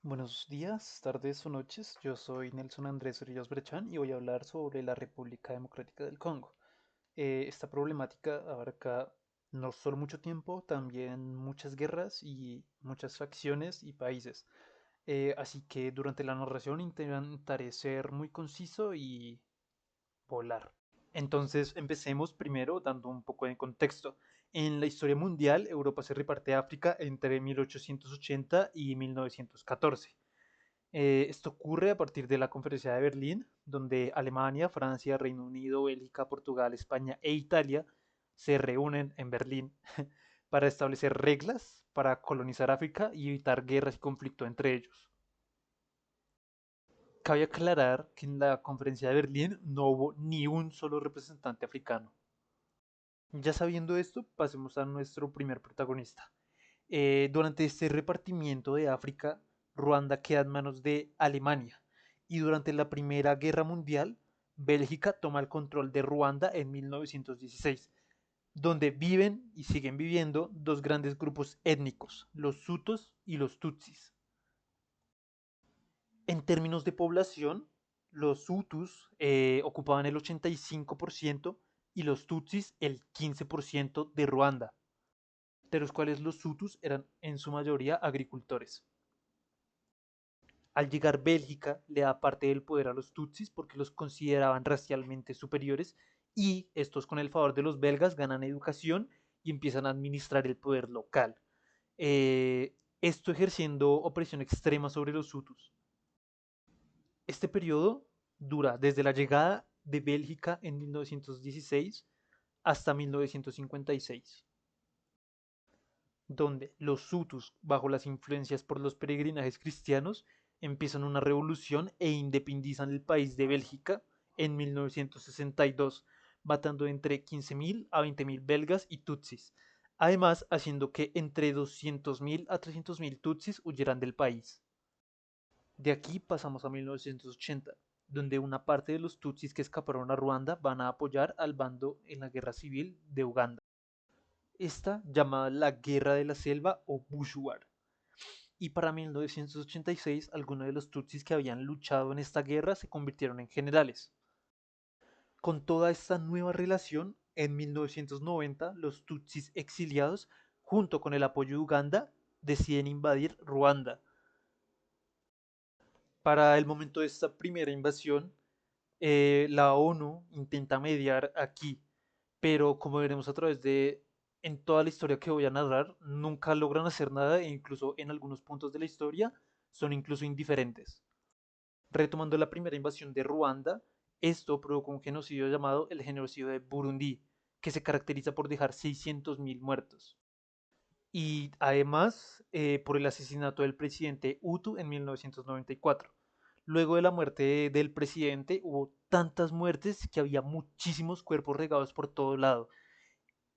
Buenos días, tardes o noches. Yo soy Nelson Andrés Orillas Brechán y voy a hablar sobre la República Democrática del Congo. Esta problemática abarca no solo mucho tiempo, también muchas guerras y muchas facciones y países. Así que durante la narración intentaré ser muy conciso y volar. Entonces empecemos primero dando un poco de contexto. En la historia mundial, Europa se reparte a África entre 1880 y 1914. Esto ocurre a partir de la Conferencia de Berlín, donde Alemania, Francia, Reino Unido, Bélgica, Portugal, España e Italia se reúnen en Berlín para establecer reglas para colonizar África y evitar guerras y conflicto entre ellos. Cabe aclarar que en la Conferencia de Berlín no hubo ni un solo representante africano. Ya sabiendo esto, pasemos a nuestro primer protagonista. Durante este repartimiento de África, Ruanda queda en manos de Alemania y durante la Primera Guerra Mundial, Bélgica toma el control de Ruanda en 1916, donde viven y siguen viviendo dos grandes grupos étnicos, los Hutus y los Tutsis. En términos de población, los Hutus ocupaban el 85% y los Tutsis el 15% de Ruanda, de los cuales los Hutus eran en su mayoría agricultores. Al llegar Bélgica le da parte del poder a los Tutsis porque los consideraban racialmente superiores y estos con el favor de los belgas ganan educación y empiezan a administrar el poder local. Esto ejerciendo opresión extrema sobre los Hutus. Este periodo dura desde la llegada de Bélgica en 1916 hasta 1956, donde los Hutus, bajo las influencias por los peregrinajes cristianos, empiezan una revolución e independizan el país de Bélgica en 1962, matando entre 15.000 a 20.000 belgas y tutsis, además haciendo que entre 200.000 a 300.000 tutsis huyeran del país. De aquí pasamos a 1980, donde una parte de los tutsis que escaparon a Ruanda van a apoyar al bando en la guerra civil de Uganda. Esta llamada la Guerra de la Selva o Bushwar. Y para 1986 algunos de los tutsis que habían luchado en esta guerra se convirtieron en generales. Con toda esta nueva relación, en 1990 los tutsis exiliados, junto con el apoyo de Uganda, deciden invadir Ruanda. Para el momento de esta primera invasión, la ONU intenta mediar aquí, pero como veremos a través de en toda la historia que voy a narrar, nunca logran hacer nada e incluso en algunos puntos de la historia son incluso indiferentes. Retomando la primera invasión de Ruanda, esto provocó un genocidio llamado el genocidio de Burundi, que se caracteriza por dejar 600.000 muertos. Y además por el asesinato del presidente Hutu en 1994. Luego de la muerte del presidente hubo tantas muertes que había muchísimos cuerpos regados por todo lado.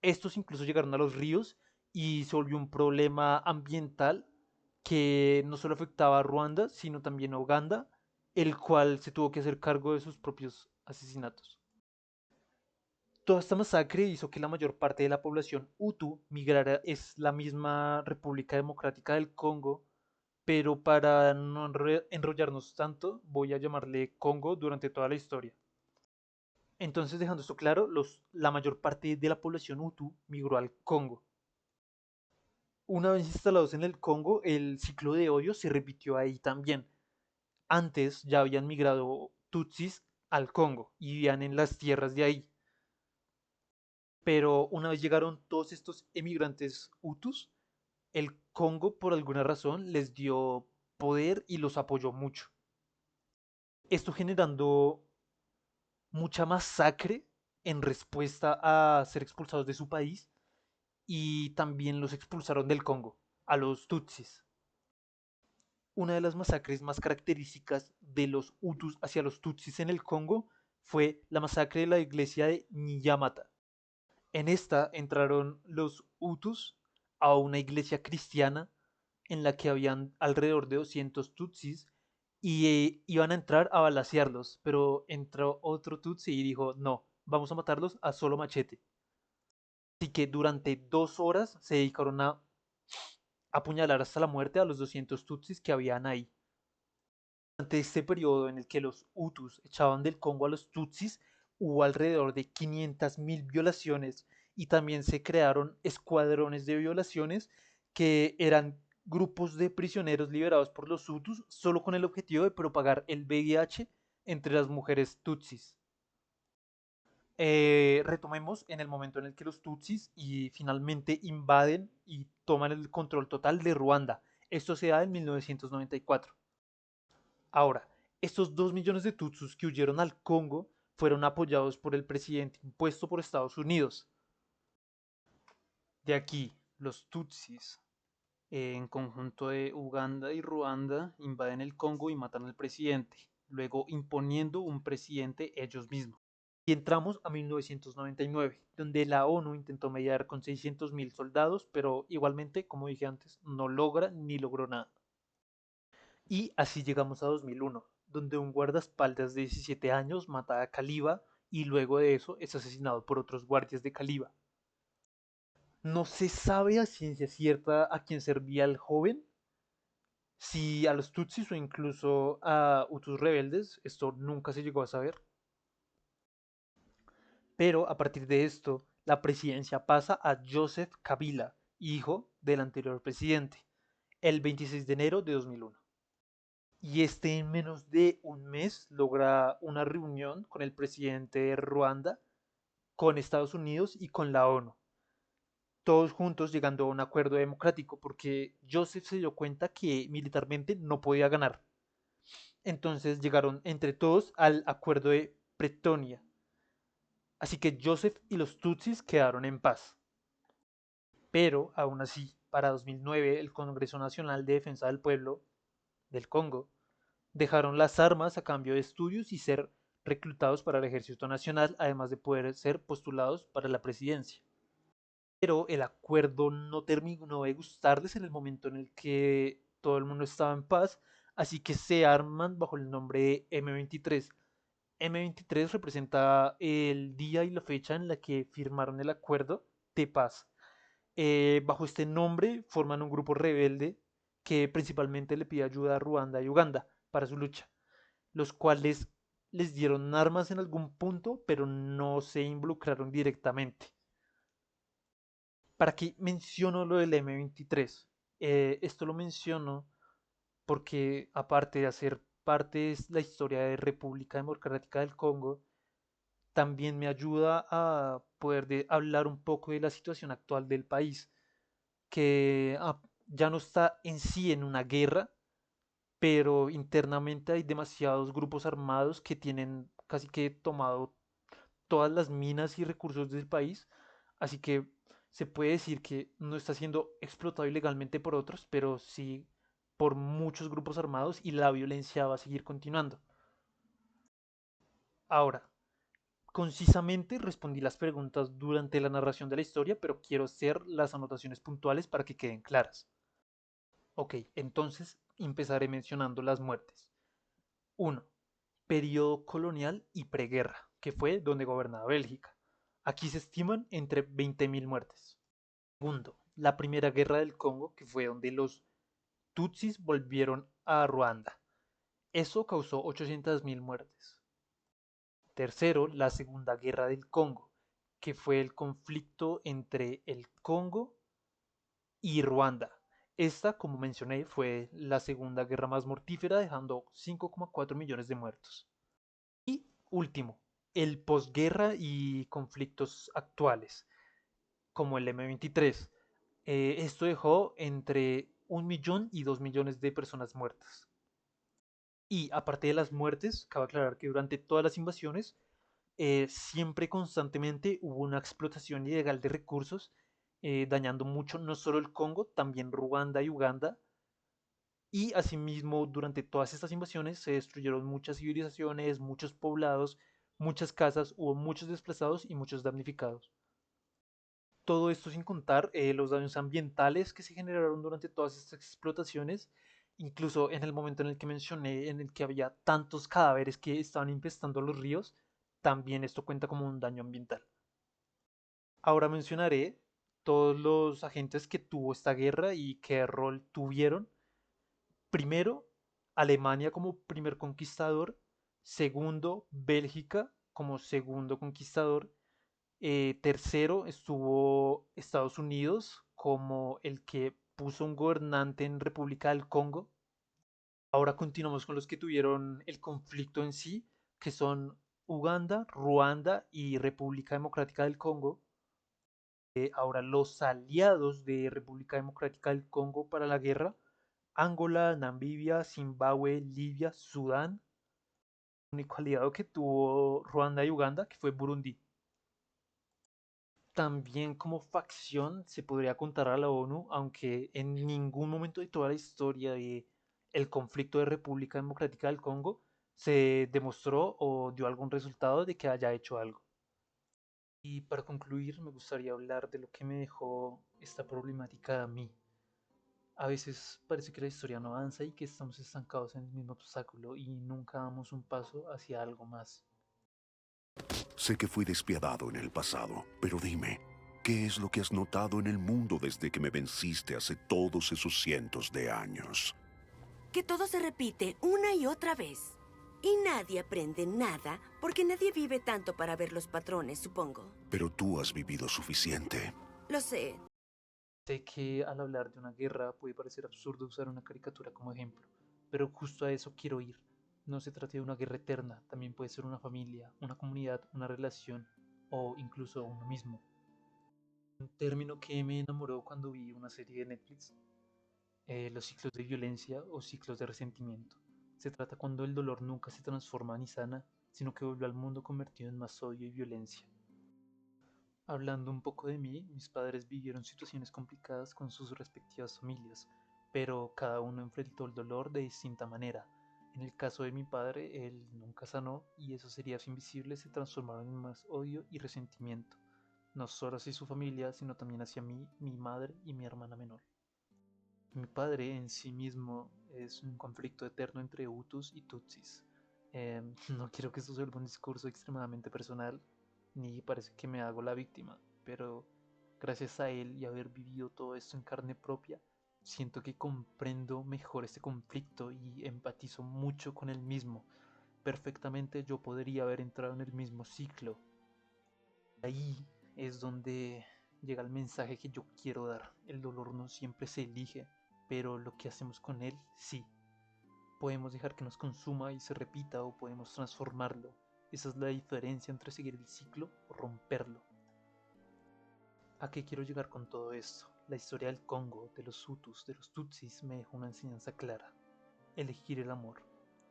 Estos incluso llegaron a los ríos y se volvió un problema ambiental que no solo afectaba a Ruanda, sino también a Uganda, el cual se tuvo que hacer cargo de sus propios asesinatos. Toda esta masacre hizo que la mayor parte de la población Hutu migrara es la misma República Democrática del Congo, pero para no enrollarnos tanto, voy a llamarle Congo durante toda la historia. Entonces, dejando esto claro, la mayor parte de la población Hutu migró al Congo. Una vez instalados en el Congo, el ciclo de odio se repitió ahí también. Antes ya habían migrado Tutsis al Congo y vivían en las tierras de ahí. Pero una vez llegaron todos estos emigrantes Hutus, el Congo por alguna razón les dio poder y los apoyó mucho. Esto generando mucha masacre en respuesta a ser expulsados de su país y también los expulsaron del Congo, a los Tutsis. Una de las masacres más características de los Hutus hacia los Tutsis en el Congo fue la masacre de la iglesia de Nyamata. En esta entraron los Hutus a una iglesia cristiana en la que habían alrededor de 200 Tutsis y iban a entrar a balacearlos, pero entró otro Tutsi y dijo, no, vamos a matarlos a solo machete. Así que durante 2 horas se dedicaron apuñalar hasta la muerte a los 200 tutsis que habían ahí. Durante este periodo en el que los Hutus echaban del Congo a los Tutsis, hubo alrededor de 500.000 violaciones y también se crearon escuadrones de violaciones que eran grupos de prisioneros liberados por los Hutus solo con el objetivo de propagar el VIH entre las mujeres Tutsis. Retomemos en el momento en el que los Tutsis y finalmente invaden y toman el control total de Ruanda. Esto se da en 1994. Ahora, estos 2 millones de Tutsis que huyeron al Congo fueron apoyados por el presidente impuesto por Estados Unidos. De aquí, los Tutsis, en conjunto de Uganda y Ruanda, invaden el Congo y matan al presidente, luego imponiendo un presidente ellos mismos. Y entramos a 1999, donde la ONU intentó mediar con 600.000 soldados, pero igualmente, como dije antes, no logra ni logró nada. Y así llegamos a 2001, donde un guardaespaldas de 17 años mata a Caliba y luego de eso es asesinado por otros guardias de Caliba. No se sabe a ciencia cierta a quién servía el joven, si a los Tutsis o incluso a Hutus rebeldes, esto nunca se llegó a saber. Pero a partir de esto, la presidencia pasa a Joseph Kabila, hijo del anterior presidente, el 26 de enero de 2001. Y este en menos de un mes logra una reunión con el presidente de Ruanda, con Estados Unidos y con la ONU. Todos juntos llegando a un acuerdo democrático porque Joseph se dio cuenta que militarmente no podía ganar. Entonces llegaron entre todos al acuerdo de Pretoria. Así que Joseph y los Tutsis quedaron en paz. Pero aún así, para 2009 el Congreso Nacional de Defensa del Pueblo del Congo dejaron las armas a cambio de estudios y ser reclutados para el Ejército Nacional, además de poder ser postulados para la presidencia. Pero el acuerdo no terminó de gustarles en el momento en el que todo el mundo estaba en paz, así que se arman bajo el nombre de M23. M23 representa el día y la fecha en la que firmaron el acuerdo de paz. Bajo este nombre forman un grupo rebelde que principalmente le pide ayuda a Ruanda y Uganda para su lucha, los cuales les dieron armas en algún punto, pero no se involucraron directamente. ¿Para qué menciono lo del M23? Esto lo menciono porque aparte de hacer parte de la historia de República Democrática del Congo, también me ayuda a poder hablar un poco de la situación actual del país, que ya no está en sí en una guerra, pero internamente hay demasiados grupos armados que tienen casi que tomado todas las minas y recursos del país, así que se puede decir que no está siendo explotado ilegalmente por otros, pero sí por muchos grupos armados y la violencia va a seguir continuando. Ahora, concisamente respondí las preguntas durante la narración de la historia, pero quiero hacer las anotaciones puntuales para que queden claras. Ok, entonces empezaré mencionando las muertes. 1. Periodo colonial y preguerra, que fue donde gobernaba Bélgica. Aquí se estiman entre 20.000 muertes. Segundo, la Primera Guerra del Congo, que fue donde los Tutsis volvieron a Ruanda. Eso causó 800.000 muertes. Tercero, la Segunda Guerra del Congo, que fue el conflicto entre el Congo y Ruanda. Esta, como mencioné, fue la segunda guerra más mortífera, dejando 5,4 millones de muertos. Y último, el posguerra y conflictos actuales, como el M23. Esto dejó entre 1 millón y 2 millones de personas muertas. Y aparte de las muertes, cabe aclarar que durante todas las invasiones, siempre constantemente hubo una explotación ilegal de recursos, dañando mucho no solo el Congo, también Ruanda y Uganda. Y asimismo, durante todas estas invasiones se destruyeron muchas civilizaciones, muchos poblados, muchas casas, hubo muchos desplazados y muchos damnificados. Todo esto sin contar los daños ambientales que se generaron durante todas estas explotaciones, incluso en el momento en el que mencioné, en el que había tantos cadáveres que estaban infestando los ríos, también esto cuenta como un daño ambiental. Ahora mencionaré todos los agentes que tuvo esta guerra y qué rol tuvieron. Primero, Alemania como primer conquistador. Segundo, Bélgica como segundo conquistador. Tercero, estuvo Estados Unidos como el que puso un gobernante en República del Congo. Ahora continuamos con los que tuvieron el conflicto en sí, que son Uganda, Ruanda y República Democrática del Congo. Ahora los aliados de República Democrática del Congo para la guerra: Angola, Namibia, Zimbabue, Libia, Sudán. El único aliado que tuvo Ruanda y Uganda, que fue Burundi. También como facción se podría contar a la ONU, aunque en ningún momento de toda la historia de el conflicto de República Democrática del Congo se demostró o dio algún resultado de que haya hecho algo. Y para concluir, me gustaría hablar de lo que me dejó esta problemática a mí. A veces parece que la historia no avanza y que estamos estancados en el mismo obstáculo y nunca damos un paso hacia algo más. Sé que fui despiadado en el pasado, pero dime, ¿qué es lo que has notado en el mundo desde que me venciste hace todos esos cientos de años? Que todo se repite una y otra vez. Y nadie aprende nada porque nadie vive tanto para ver los patrones, supongo. Pero tú has vivido suficiente. Lo sé. Sé que al hablar de una guerra puede parecer absurdo usar una caricatura como ejemplo, pero justo a eso quiero ir. No se trata de una guerra eterna, también puede ser una familia, una comunidad, una relación o incluso uno mismo. Un término que me enamoró cuando vi una serie de Netflix: los ciclos de violencia o ciclos de resentimiento. Se trata cuando el dolor nunca se transforma ni sana, sino que vuelve al mundo convertido en más odio y violencia. Hablando un poco de mí, mis padres vivieron situaciones complicadas con sus respectivas familias, pero cada uno enfrentó el dolor de distinta manera. En el caso de mi padre, él nunca sanó y esos heridas invisibles se transformaron en más odio y resentimiento, no solo hacia su familia, sino también hacia mí, mi madre y mi hermana menor. Mi padre en sí mismo es un conflicto eterno entre Hutus y Tutsis. No quiero que esto se vuelva un discurso extremadamente personal, ni parece que me hago la víctima, pero gracias a él y haber vivido todo esto en carne propia, siento que comprendo mejor este conflicto y empatizo mucho con él mismo. Perfectamente yo podría haber entrado en el mismo ciclo. Ahí es donde llega el mensaje que yo quiero dar. El dolor no siempre se elige, pero lo que hacemos con él sí. Podemos dejar que nos consuma y se repita o podemos transformarlo. Esa es la diferencia entre seguir el ciclo o romperlo. ¿A qué quiero llegar con todo esto? La historia del Congo, de los Hutus, de los Tutsis me dejó una enseñanza clara: elegir el amor,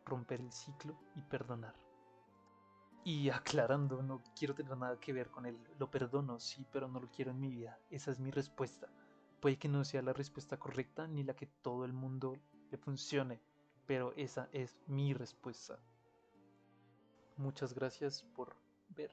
romper el ciclo y perdonar. Y aclarando, no quiero tener nada que ver con él. Lo perdono, sí, pero no lo quiero en mi vida. Esa es mi respuesta. Puede que no sea la respuesta correcta ni la que todo el mundo le funcione, pero esa es mi respuesta. Muchas gracias por ver.